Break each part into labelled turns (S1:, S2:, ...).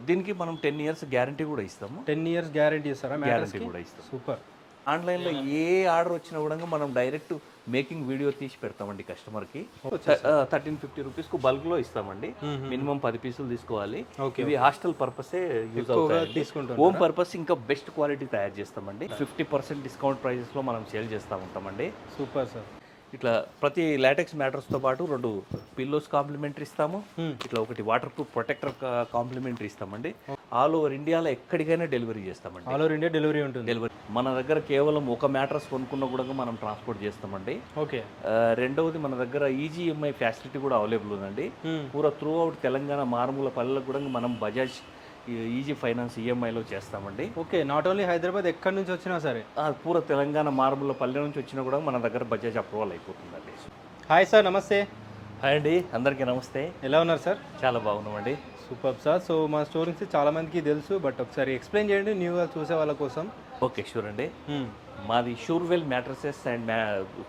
S1: దీనికి మనం 10 years guarantee కూడా ఇస్తాము.
S2: 10 ఇయర్స్ గ్యారంటీ ఇస్తారా?
S1: గ్యారంటీ కూడా ఇస్తాం.
S2: సూపర్.
S1: ఆన్లైన్లో ఏ ఆర్డర్ వచ్చినా కూడా మనం డైరెక్ట్ మేకింగ్ వీడియో తీసి పెడతామండి కస్టమర్కి. 1350 రూపీస్కు బల్క్లో ఇస్తామండి. మినిమం 10 పీసులు తీసుకోవాలి. ఇవి హాస్టల్ పర్పసే యూజ్ అవుతాయి. హోమ్ పర్పస్ ఇంకా బెస్ట్ క్వాలిటీ తయారు చేస్తామండి. 50% డిస్కౌంట్ ప్రైజెస్లో మనం సేల్ చేస్తూ ఉంటామండి.
S2: Super sir.
S1: ఇట్లా ప్రతి లాటెక్స్ మ్యాటర్స్తో పాటు 2 పిల్లోస్ కాంప్లిమెంటరీ ఇస్తాము. ఇట్లా ఒకటి వాటర్ ప్రూఫ్ ప్రొటెక్టర్ కాంప్లిమెంటరీ ఇస్తామండి. ఆల్ ఓవర్ ఇండియాలో ఎక్కడికైనా డెలివరీ చేస్తామండి.
S2: ఆల్ ఓవర్ ఇండియా డెలివరీ ఉంటుంది.
S1: డెలివరీ మన దగ్గర కేవలం ఒక మ్యాట్రస్ కొనుక్కున్న కూడా మనం ట్రాన్స్పోర్ట్ చేస్తామండి.
S2: ఓకే.
S1: రెండవది మన దగ్గర ఈజీఎంఐ ఫెసిలిటీ కూడా అవైలబుల్ ఉందండి. పూరా త్రూ అవుట్ తెలంగాణ మారుమూల పల్లెలకు కూడా మనం బజాజ్ ఈజీ ఫైనాన్స్ ఈఎంఐలో చేస్తామండి.
S2: ఓకే. నాట్ ఓన్లీ హైదరాబాద్, ఎక్కడి నుంచి వచ్చినా సరే
S1: పూరా తెలంగాణ మారుమూల పల్లె నుంచి వచ్చినా కూడా మన దగ్గర బజాజ్ అప్రూవల్ అయిపోతుందండి.
S2: హాయ్ సార్, నమస్తే.
S1: హాయ్ అండి, అందరికీ నమస్తే.
S2: ఎలా ఉన్నారు సార్?
S1: చాలా బాగున్నామండి.
S2: Super sir. సో మా స్టోర్ నుంచి చాలా మందికి తెలుసు, బట్ ఒకసారి ఎక్స్ప్లెయిన్ చేయండి న్యూగా చూసే వాళ్ళ కోసం.
S1: ఓకే, షూర్ అండి. మాది షూర్వెల్ మ్యాట్రసెస్ అండ్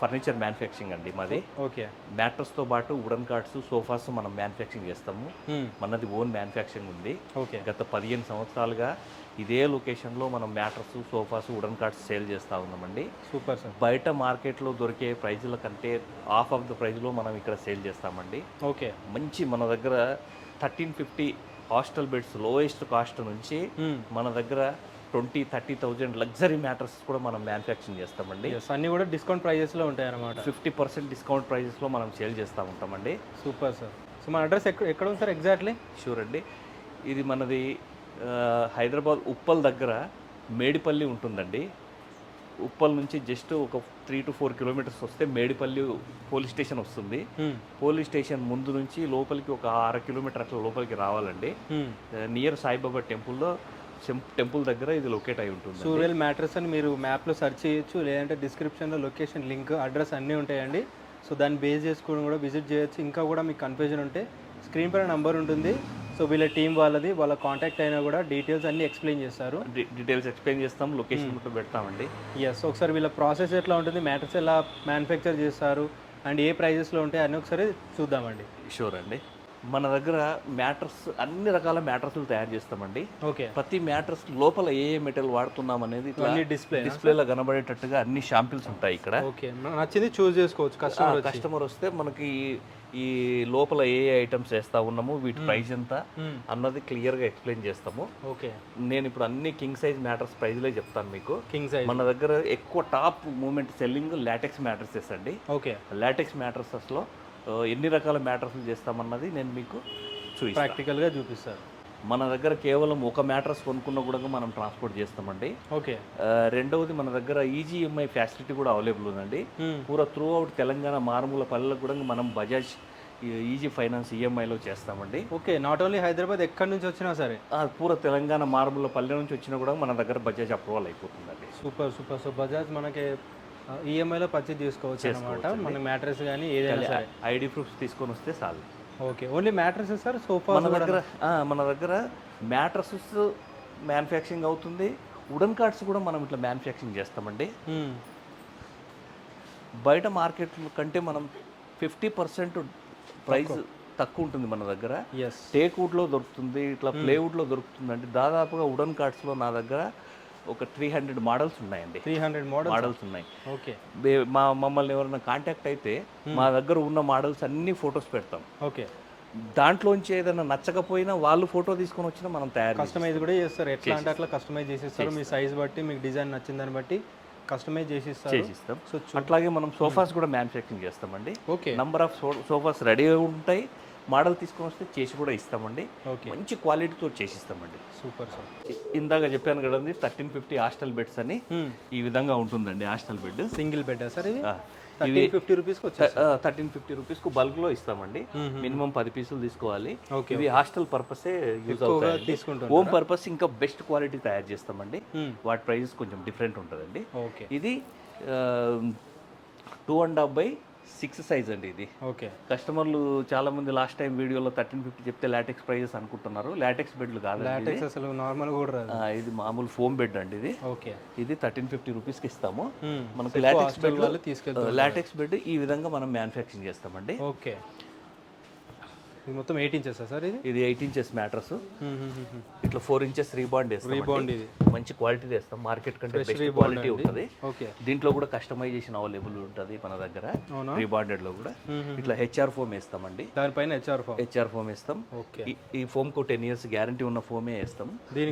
S1: ఫర్నిచర్ మ్యానుఫ్యాక్చరింగ్ అండి మాది.
S2: ఓకే.
S1: మ్యాట్రస్తో పాటు వుడెన్ కార్డ్స్, సోఫాస్ మనం మ్యానుఫ్యాక్చరింగ్ చేస్తాము. మనది ఓన్ మ్యానుఫ్యాక్చరింగ్ ఉంది.
S2: ఓకే.
S1: గత 15 సంవత్సరాలుగా ఇదే లొకేషన్లో మనం mattress, sofas, wooden cards sale చేస్తూ ఉన్నామండి.
S2: Super sir.
S1: బయట మార్కెట్లో దొరికే ప్రైజుల కంటే హాఫ్ ఆఫ్ ద ప్రైజ్లో మనం ఇక్కడ సేల్ చేస్తామండి.
S2: ఓకే.
S1: మంచి మన దగ్గర 1350 హాస్టల్ బెడ్స్ లోయెస్ట్ కాస్ట్ నుంచి మన దగ్గర 20-30,000 లగ్జరీ మ్యాటర్స్ కూడా మనం మ్యానుఫ్యాక్చరింగ్ చేస్తామండి.
S2: అన్నీ కూడా డిస్కౌంట్ ప్రైజెస్లో ఉంటాయి అన్నమాట.
S1: 50% డిస్కౌంట్ ప్రైజెస్లో మనం సేల్ చేస్తూ ఉంటామండి.
S2: Super sir. సో మన అడ్రస్ ఎక్కడ ఉంది సార్ ఎగ్జాక్ట్లీ?
S1: షూర్ అండి. ఇది మనది హైదరాబాద్ ఉప్పల్ దగ్గర మేడిపల్లి ఉంటుందండి. ఉప్పల్ నుంచి జస్ట్ ఒక 3 to 4 కిలోమీటర్స్ వస్తే మేడిపల్లి పోలీస్ స్టేషన్ వస్తుంది. పోలీస్ స్టేషన్ ముందు నుంచి లోపలికి ఒక 6 కిలోమీటర్ అట్లా లోపలికి రావాలండి. నియర్ సాయిబాబా టెంపుల్ దగ్గర ఇది లొకేట్ అయి ఉంటుంది.
S2: షూర్వెల్ మ్యాట్రస్ అని మీరు మ్యాప్లో సెర్చ్ చేయొచ్చు, లేదంటే డిస్క్రిప్షన్లో లొకేషన్ లింక్, అడ్రస్ అన్నీ ఉంటాయండి. సో దాన్ని బేస్ చేసుకుని కూడా విజిట్ చేయొచ్చు. ఇంకా కూడా మీకు కన్ఫ్యూజన్ ఉంటే స్క్రీన్ పైన నంబర్ ఉంటుంది. సో వీళ్ళ టీం వాళ్ళది, వాళ్ళ కాంటాక్ట్ అయినా కూడా డీటెయిల్స్ అన్నీ ఎక్స్ప్లెయిన్ చేస్తారు.
S1: డీటెయిల్స్ ఎక్స్ప్లెయిన్ చేస్తాం, లొకేషన్ కూడా పెడతామండి.
S2: ఎస్, ఒకసారి వీళ్ళ ప్రాసెస్ ఎట్లా ఉంటుంది, మ్యాట్రస్ ఎలా మ్యానుఫ్యాక్చర్ చేస్తారు అండ్ ఏ ప్రైజెస్లో ఉంటాయి అన్నీ ఒకసారి చూద్దామండి.
S1: షూర్ అండి. మన దగ్గర మ్యాట్రస్ అన్ని రకాల మ్యాట్రస్లు తయారు చేస్తామండి.
S2: ఓకే.
S1: ప్రతి మ్యాట్రస్ లోపల ఏ మెటీరియల్ వాడుతున్నాం అనేది డిస్ప్లేలో కనబడేటట్టుగా అన్ని షాంపిల్స్ ఉంటాయి ఇక్కడ.
S2: ఓకే. నచ్చింది చూస్ చేసుకోవచ్చు.
S1: కస్టమర్ వస్తే మనకి ఈ లోపల ఏ ఐటమ్స్ వేస్తా ఉన్నాము, వీటి ప్రైస్ ఎంత అన్నది క్లియర్గా ఎక్స్ప్లెయిన్ చేస్తాము.
S2: ఓకే.
S1: నేను ఇప్పుడు అన్ని కింగ్ సైజ్ మ్యాట్రస్ ప్రైజ్లే చెప్తాను మీకు.
S2: కింగ్ సైజ్
S1: మన దగ్గర ఎక్కువ top moment selling latex mattresses అండి.
S2: ఓకే.
S1: లాటెక్స్ మ్యాట్రసెస్లో ఎన్ని రకాల మ్యాట్రస్లు చేస్తామన్నది నేను మీకు
S2: ప్రాక్టికల్గా చూపిస్తాను.
S1: మన దగ్గర కేవలం ఒక మ్యాట్రస్ కొనుక్కున్న కూడా మనం ట్రాన్స్పోర్ట్ చేస్తామండి.
S2: ఓకే.
S1: రెండవది మన దగ్గర ఈజీఎంఐ ఫెసిలిటీ కూడా అవైలబుల్ ఉందండి. పూరా త్రూ అవుట్ తెలంగాణ మారుమూల పల్లెలకు కూడా మనం బజాజ్ ఈజీ ఫైనాన్స్ ఈఎంఐలో చేస్తామండి.
S2: ఓకే. నాట్ ఓన్లీ హైదరాబాద్, ఎక్కడి నుంచి వచ్చినా సరే
S1: పూరా తెలంగాణ మారుమూల పల్లె నుంచి వచ్చినా కూడా మన దగ్గర బజాజ్ అప్రూవల్ అయిపోతుందండి.
S2: Super super. సో బజాజ్ మనకి ఈఎంఐలో పర్చేజ్ చేసుకోవచ్చు అన్నమాట. మన మ్యాట్రస్ కానీ ఏదైనా సరే
S1: ఐడి ప్రూఫ్స్ తీసుకొని వస్తే చాలు.
S2: Okay. Only mattresses sir? Sofa
S1: మన దగ్గర మ్యాట్రసెస్ మ్యానుఫ్యాక్చరింగ్ అవుతుంది. వుడెన్ కార్డ్స్ కూడా మనం ఇట్లా మ్యానుఫ్యాక్చరింగ్ చేస్తామండి. బయట మార్కెట్ కంటే మనం 50% ప్రైస్ తక్కువ ఉంటుంది మన దగ్గర. టేక్ వుడ్లో దొరుకుతుంది, ఇట్లా ప్లేవుడ్లో దొరుకుతుంది అండి. దాదాపుగా వుడెన్ కార్డ్స్లో నా దగ్గర ఒక 300 మోడల్స్ ఉన్నాయండి.
S2: 300 మోడల్స్
S1: ఉన్నాయి.
S2: ఓకే.
S1: మమ్మల్ని ఎవరైనా కాంటాక్ట్ అయితే మా దగ్గర ఉన్న మోడల్స్ అన్ని ఫొటోస్ పెడతాం.
S2: ఓకే.
S1: దాంట్లోంచి ఏదైనా నచ్చకపోయినా వాళ్ళు ఫోటో తీసుకొని వచ్చినా మనం తయారు
S2: కస్టమైజ్ కూడా చేస్తారు. ఎట్లా అంటే అట్లా కస్టమైజ్ చేసిస్తారు. మీ సైజ్ బట్టి, మీకు డిజైన్ నచ్చిందని బట్టి కస్టమైజ్ చేసిస్తాం.
S1: సో అట్లాగే మనం సోఫాస్ కూడా మ్యానుఫ్యాక్చరింగ్ చేస్తామండి.
S2: Okay.
S1: Number of sofas ready ఉంటాయి. మోడల్ తీసుకొని వస్తే చేసి కూడా ఇస్తామండి. మంచి క్వాలిటీతో చేసిస్తామండి.
S2: Super sir.
S1: ఇందాక చెప్పాను కదండి 1350 హాస్టల్ బెడ్స్ అని. ఈ విధంగా ఉంటుందండి hostel bed.
S2: Single bed sir ఇది? 1350
S1: రూపీస్కు బల్క్లో ఇస్తామండి. మినిమం 10 పీసులు తీసుకోవాలి. ఇవి హాస్టల్ పర్పసే యూజ్ అవుతాయి. హోమ్ పర్పస్ ఇంకా బెస్ట్ క్వాలిటీ తయారు చేస్తామండి. వాటి ప్రైజెస్ కొంచెం డిఫరెంట్ ఉంటుందండి. ఇది 2.5/6 సైజ్ అండి ఇది.
S2: ఓకే.
S1: కస్టమర్లు చాలా మంది లాస్ట్ టైం వీడియోలో 1350 చెప్తే లాటెక్స్ ప్రైజెస్ అనుకుంటున్నారు. లాటెక్స్ బెడ్లు కాదు,
S2: లాటెక్స్ అసలు నార్మల్ కూడా రాదు.
S1: ఇది మామూలు ఫోమ్ బెడ్ అండి ఇది.
S2: ఓకే.
S1: ఇది 1350 రూపీస్కి ఇస్తాము. మనకు లాటెక్స్ బెడ్ లాటెక్స్ బెడ్ ఈ విధంగా మనం మ్యానుఫ్యాక్చరింగ్ చేస్తామండి.
S2: ఓకే. ఇది మొత్తం 8 ఇంచెస్ సార్? ఇది
S1: 8 ఇంచెస్ మ్యాట్రస్. ఇట్లా 4 ఇంచెస్ రీబాండ్ వేస్తాం.
S2: రీబాండ్ ఇది
S1: మంచి క్వాలిటీ వేస్తాం, మార్కెట్ కంటే బెస్ట్ క్వాలిటీ ఉంటుంది.
S2: ఓకే.
S1: దీంట్లో కూడా కస్టమైజేషన్ అవైలబుల్ ఉంటుంది మన దగ్గర. రీబాండెడ్ లో కూడా ఇట్లా హెచ్ఆర్ ఫోమ్ వేస్తామండి.
S2: దానిపైన హెచ్ఆర్ ఫోమ్
S1: వేస్తాం.
S2: ఓకే.
S1: ఈ ఫోమ్ కు 10 years గ్యారంటీ ఉన్న ఫోమే వేస్తాం.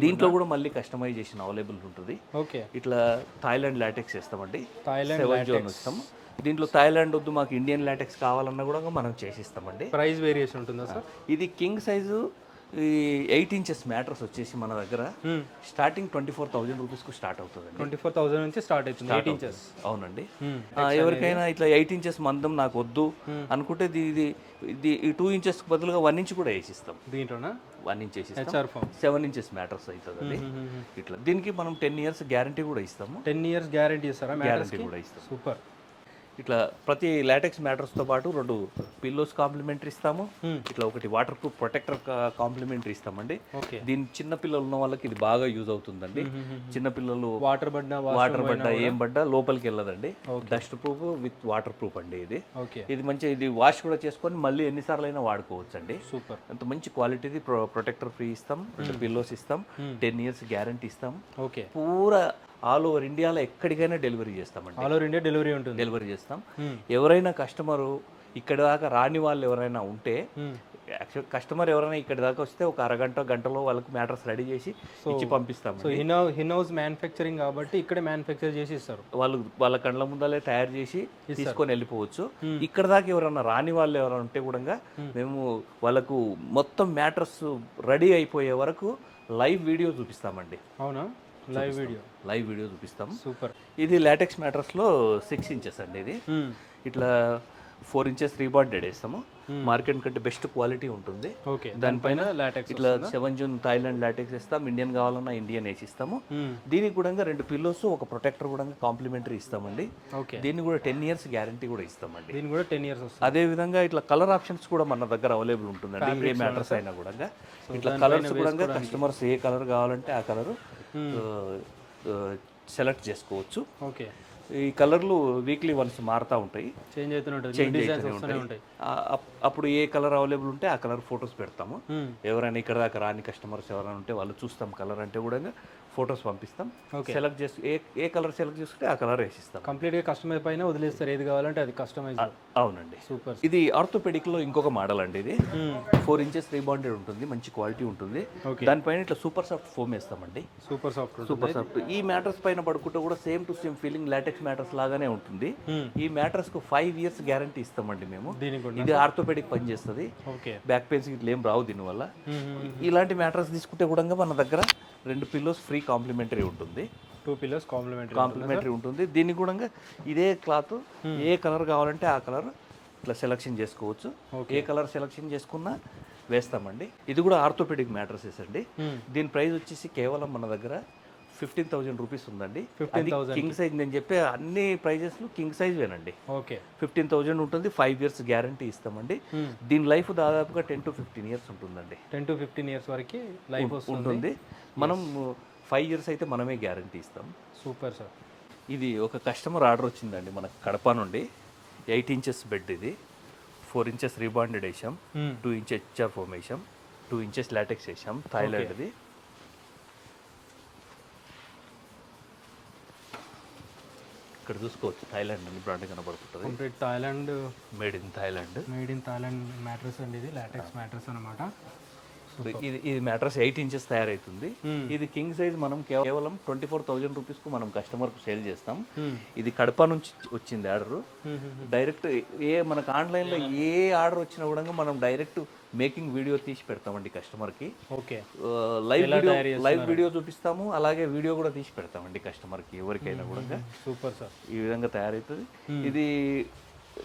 S1: దీంట్లో కూడా మళ్ళీ కస్టమైజేషన్ అవైలబుల్ ఉంటుంది.
S2: ఓకే.
S1: ఇట్లా థాయిలాండ్ లాటెక్స్ వేస్తామండి.
S2: థాయిలాండ్
S1: 7 zone ఇస్తాం. దీంట్లో థాయిలాండ్ వద్దు మాకు ఇండియన్ లాటెక్స్ కావాలన్నా కూడా మనం చేసిస్తామండి.
S2: ప్రైస్ వేరియేషన్ ఉంటుందా సార్?
S1: ఇది కింగ్ సైజు 8 inches మ్యాట్రస్ వచ్చేసి మన దగ్గర స్టార్టింగ్ 24,000 రూపీస్కు స్టార్ట్ అవుతుంది.
S2: 24,000 నుంచి స్టార్ట్ అవుతుంది 8 inches.
S1: అవునండి. ఎవరికైనా ఇట్లా 8 inches మందం నాకు వద్దు అనుకుంటే ఇది 2 inches బదులుగా 1 inch కూడా వేసిస్తాం.
S2: దీంట్లోనా
S1: 1 inch వేసి
S2: 7
S1: inches మ్యాటర్స్ అవుతుంది. ఇట్లా దీనికి మనం 10 years గ్యారంటీ కూడా ఇస్తాము.
S2: 10 years గ్యారంటీ ఇస్తారా?
S1: గ్యారంటీ కూడా ఇస్తాం.
S2: సూపర్.
S1: ఇట్లా ప్రతి లాటెక్స్ మ్యాటర్స్తో పాటు 2 పిల్లోస్ కాంప్లిమెంటరీ ఇస్తాము. ఇట్లా ఒకటి వాటర్ ప్రూఫ్ ప్రొటెక్టర్ కాంప్లిమెంటరీ ఇస్తామండి. దీని చిన్న పిల్లలు ఉన్న వాళ్ళకి ఇది బాగా యూజ్ అవుతుందండి. చిన్న పిల్లలు వాటర్ పడ్డా ఏం పడ్డా లోపలికి వెళ్ళదండి. Dust proof with water proof అండి ఇది. ఇది మంచి ఇది వాష్ కూడా చేసుకొని మళ్ళీ ఎన్నిసార్లు అయినా వాడుకోవచ్చు అండి.
S2: సూపర్.
S1: అంత మంచి క్వాలిటీది ప్రొటెక్టర్ ఫ్రీ ఇస్తాం. 2 పిల్లోస్ ఇస్తాం. 10 years గ్యారంటీ ఇస్తాం.
S2: ఓకే.
S1: పూరా ఆల్ ఓవర్ ఇండియాలో ఎక్కడికైనా డెలివరీ చేస్తామండి.
S2: ఆల్ ఓవర్ ఇండియా డెలివరీ ఉంటుంది.
S1: డెలివరీ చేస్తాం. ఎవరైనా కస్టమరు ఇక్కడ దాకా రాని వాళ్ళు ఎవరైనా ఉంటే, కస్టమర్ ఎవరైనా ఇక్కడ దాకా వస్తే ఒక గంటలో వాళ్ళకి మ్యాటర్స్ రెడీ చేసి ఇచ్చి పంపిస్తాం.
S2: సో ఇన్ హౌస్ మ్యానుఫ్యాక్చరింగ్ కాబట్టి ఇక్కడే మ్యానుఫ్యాక్చర్ చేసి ఇస్తారు.
S1: వాళ్ళ కళ్ళ ముందలే తయారు చేసి తీసుకొని వెళ్ళిపోవచ్చు. ఇక్కడ దాకా ఎవరైనా రాని వాళ్ళు ఎవరైనా ఉంటే కూడా మేము వాళ్ళకు మొత్తం మ్యాటర్స్ రెడీ అయిపోయే వరకు లైవ్ వీడియో చూపిస్తామండి.
S2: అవునా? లైవ్ వీడియో
S1: చూపిస్తాం.
S2: సూపర్.
S1: ఇది లాటెక్స్ మ్యాటర్స్లో 6 inches అండి. ఇది ఇట్లా 4 inches రీబాండెడ్ వేస్తాము. మార్కెట్ కంటే బెస్ట్ క్వాలిటీ ఉంటుంది. దానిపైన లాటెక్స్ ఇట్లా 7 zone థాయిలాండ్ లాటెక్స్ ఇస్తాం. ఇండియన్ కావాలన్నా ఇండియన్ వేసి ఇస్తాము. దీనికి కూడా 2 పిల్లోస్ ఒక ప్రొటెక్టర్ కూడా కాంప్లిమెంటరీ ఇస్తామండి. దీన్ని కూడా 10 years గ్యారంటీ కూడా ఇస్తామండి.
S2: దీన్ని కూడా 10 years వస్తుంది.
S1: అదే విధంగా ఇట్లా కలర్ ఆప్షన్స్ కూడా మన దగ్గర అవైలబుల్ ఉంటుందండి. ఏ మ్యాటర్స్ అయినా కూడా ఇట్లా కలర్స్ కూడా కస్టమర్స్ ఏ కలర్ కావాలంటే ఆ కలర్ సెలెక్ట్ చేసుకోవచ్చు.
S2: ఓకే.
S1: ఈ కలర్లు వీక్లీ వన్స్ మారుతూ ఉంటాయి,
S2: చేంజ్ అవుతూనే ఉంటాయి.
S1: అప్పుడు ఏ కలర్ అవైలబుల్ ఉంటే ఆ కలర్ ఫొటోస్ పెడతాము. ఎవరైనా ఇక్కడ దాకా రాని కస్టమర్స్ ఎవరైనా ఉంటే వాళ్ళు చూస్తాం కలర్ అంటే కూడా ఫొటోస్ పంపిస్తాం. సెలెక్ట్ చేసి ఏ కలర్ సెలెక్ట్ చేసుకుంటే ఆ కలర్ వేసిస్తాం.
S2: కంప్లీట్గా కస్టమైజ్ పైన వదిలేస్తారు, ఏది కావాలంటే అది కస్టమైజ్.
S1: అవునండి.
S2: సూపర్.
S1: ఇది ఆర్థోపెడిక్లో ఇంకొక మోడల్ అండి. ఇది 4 inches రీబాండెడ్ ఉంటుంది, మంచి క్వాలిటీ ఉంటుంది. దానిపైన ఇట్లా సూపర్ సాఫ్ట్ ఫోమ్ వేస్తామండి.
S2: Super soft.
S1: ఈ మ్యాటర్స్ పైన పడుకుంటే కూడా same to same feeling LaTeX matters లాగానే ఉంటుంది. ఈ మ్యాటర్స్ కు 5 years గ్యారంటీ ఇస్తామండి మేము. ఇది ఆర్థోపెడిక్ పని చేస్తుంది. బ్యాక్ పెయిన్స్ ఇట్లా ఏం రావు దీనివల్ల. ఇలాంటి మ్యాటర్స్ తీసుకుంటే కూడా మన దగ్గర 2 పిల్లోస్ ఫ్రీ కాంప్లిమెంటరీ ఉంటుంది.
S2: 2 pillows కాంప్లిమెంటరీ
S1: ఉంటుంది. దీనికి కూడా ఇదే క్లాత్ ఏ కలర్ కావాలంటే ఆ కలర్ ఇట్లా సెలెక్షన్ చేసుకోవచ్చు. ఏ కలర్ సెలెక్షన్ చేసుకున్నా వేస్తామండి. ఇది కూడా ఆర్థోపెడిక్ మ్యాట్రసెస్ అండి. దీని ప్రైస్ వచ్చేసి కేవలం మన దగ్గర 15,000 రూపీస్ ఉందండి. కింగ్ సైజ్ నేను చెప్పే అన్ని ప్రైజెస్ కింగ్ సైజ్ వేనండి. 15,000 ఉంటుంది. 5 years గ్యారంటీ ఇస్తామండి. దీని లైఫ్ దాదాపుగా 10 to 15 years ఉంటుందండి.
S2: 10 to 15 years వరకు లైఫ్
S1: ఉంటుంది. మనం 5 years అయితే మనమే గ్యారంటీ ఇస్తాం.
S2: Super sir.
S1: ఇది ఒక కస్టమర్ ఆర్డర్ వచ్చిందండి మన కడప నుండి. 8 inches బెడ్ ఇది. 4 inches రీబాండెడ్ వేసాం. 2 inches హెచ్ఆర్ ఫోమ్ వేసాం. 2 inches లాటెక్స్ వేసాం. థాయిలాండ్ది. ఇక్కడ చూసుకోవచ్చు థాయిలాండ్ అని బ్రాండ్ కనబడుతుంది.
S2: Complete Thailand,
S1: made in Thailand
S2: mattress అండి. ఇది లాటెక్స్ మ్యాట్రస్ అన్నమాట.
S1: ఇది మ్యాట్రస్ 8 inches తయారవుతుంది. ఇది కింగ్ సైజ్ మనం కేవలం 24,000 రూపీస్ కు మనం కస్టమర్ కు సేల్ చేస్తాం. ఇది కడప నుంచి వచ్చింది ఆర్డర్. డైరెక్ట్ మనకు ఆన్లైన్ లో ఏ ఆర్డర్ వచ్చినా కూడా మనం డైరెక్ట్ మేకింగ్ వీడియో తీసి పెడతామండి కస్టమర్ కి. లైవ్ వీడియో చూపిస్తాము, అలాగే వీడియో కూడా తీసి పెడతామండి కస్టమర్ కి ఎవరికైనా కూడా.
S2: Super sir.
S1: ఈ విధంగా తయారవుతుంది. ఇది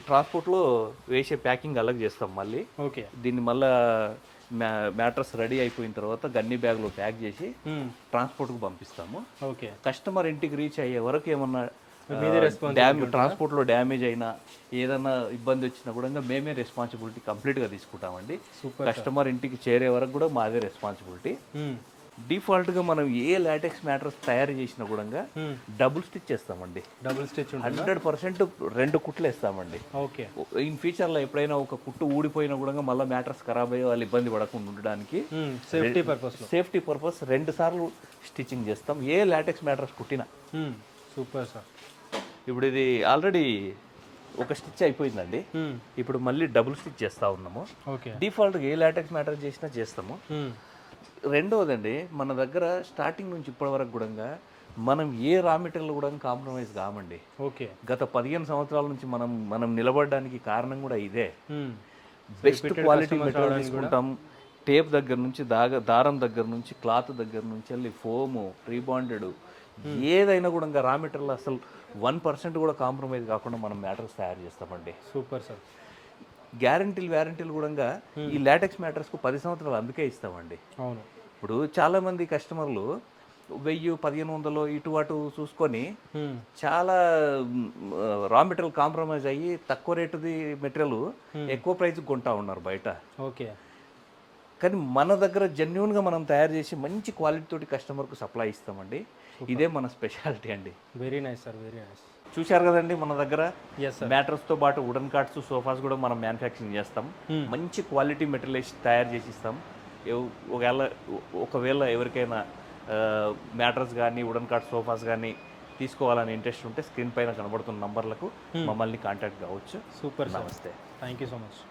S1: ట్రాన్స్పోర్ట్ లో వేసే ప్యాకింగ్ అలాగే చేస్తాం మళ్ళీ. దీన్ని మళ్ళా మ్యాట్రస్ రెడీ అయిపోయిన తర్వాత గన్ని బ్యాగ్లో ప్యాక్ చేసి ట్రాన్స్పోర్ట్కు పంపిస్తాము. కస్టమర్ ఇంటికి రీచ్ అయ్యే వరకు ఏమన్నా ట్రాన్స్పోర్ట్లో డ్యామేజ్ అయినా ఏదైనా ఇబ్బంది వచ్చినా కూడా మేమే రెస్పాన్సిబిలిటీ కంప్లీట్గా తీసుకుంటామండి. కస్టమర్ ఇంటికి చేరే వరకు కూడా మాదే రెస్పాన్సిబిలిటీ. డిఫాల్ట్గా మనం ఏ లాటెక్స్ మ్యాట్రస్ తయారు చేసినా కూడా డబుల్ స్టిచ్ చేస్తామండి.
S2: డబుల్ స్టిచ్
S1: 100% 2 కుట్లు వేస్తామండి.
S2: ఓకే.
S1: ఇన్ ఫ్యూచర్లో ఎప్పుడైనా ఒక కుట్టు ఊడిపోయినా కూడా మళ్ళీ మ్యాట్రస్ ఖరాబ్ అయ్యి వాళ్ళు ఇబ్బంది పడకుండా ఉండడానికి సేఫ్టీ పర్పస్ 2 సార్లు స్టిచ్చింగ్ చేస్తాం ఏ లాటెక్స్ మ్యాట్రస్ కుట్టినా.
S2: Super sir.
S1: ఇప్పుడు ఇది ఆల్రెడీ ఒక స్టిచ్ అయిపోయిందండి. ఇప్పుడు మళ్ళీ డబుల్ స్టిచ్ చేస్తూ ఉన్నాము.
S2: ఓకే.
S1: డిఫాల్ట్గా ఏ లాటెక్స్ మ్యాట్రస్ చేసినా చేస్తాము. రెండవదండి, మన దగ్గర స్టార్టింగ్ నుంచి ఇప్పటి వరకు కూడా మనం ఏ రా మెటీరియల్ కూడా కాంప్రమైజ్ కామండి.
S2: ఓకే.
S1: గత 15 సంవత్సరాల నుంచి మనం నిలబడడానికి కారణం కూడా ఇదే. బెస్ట్ క్వాలిటీ మెటీరియల్ తీసుకుంటాం. టేప్ దగ్గర నుంచి దారం దగ్గర నుంచి క్లాత్ దగ్గర నుంచి వెళ్ళి ఫోము రీబాండెడ్ ఏదైనా కూడా రా మెటీరియల్ అసలు 1% కూడా కాంప్రమైజ్ కాకుండా మనం మ్యాటర్స్ తయారు చేస్తామండి.
S2: Super sir.
S1: వ్యారంటీలు కూడా ఈ లాటెక్స్ మ్యాటర్స్కు 10 సంవత్సరాలు అందుకే ఇస్తామండి.
S2: అవును.
S1: ఇప్పుడు చాలామంది కస్టమర్లు 1000-1500 ఇటు అటు చూసుకొని చాలా రా మెటీరియల్ కాంప్రమైజ్ అయ్యి తక్కువ రేటుది మెటీరియల్ ఎక్కువ ప్రైస్కి కొంటా ఉన్నారు బయట.
S2: ఓకే.
S1: కానీ మన దగ్గర జెన్యున్గా మనం తయారు చేసి మంచి క్వాలిటీ తోటి కస్టమర్కు సప్లై ఇస్తామండి. ఇదే మన స్పెషాలిటీ అండి.
S2: Very nice sir, very nice.
S1: చూశారు కదండి, మన దగ్గర మ్యాట్రస్తో పాటు వుడెన్ కార్డ్స్ సోఫాస్ కూడా మనం మ్యానుఫ్యాక్చరింగ్ చేస్తాం. మంచి క్వాలిటీ మెటీరియల్ తయారు చేసి ఇస్తాం. ఒకవేళ ఎవరికైనా మ్యాట్రస్ కానీ వుడెన్ కార్డ్ సోఫాస్ కానీ తీసుకోవాలని ఇంట్రెస్ట్ ఉంటే స్క్రీన్ పైన కనబడుతున్న నంబర్లకు మమ్మల్ని కాంటాక్ట్ కావచ్చు.
S2: సూపర్.
S1: నమస్తే.
S2: Thank you so much.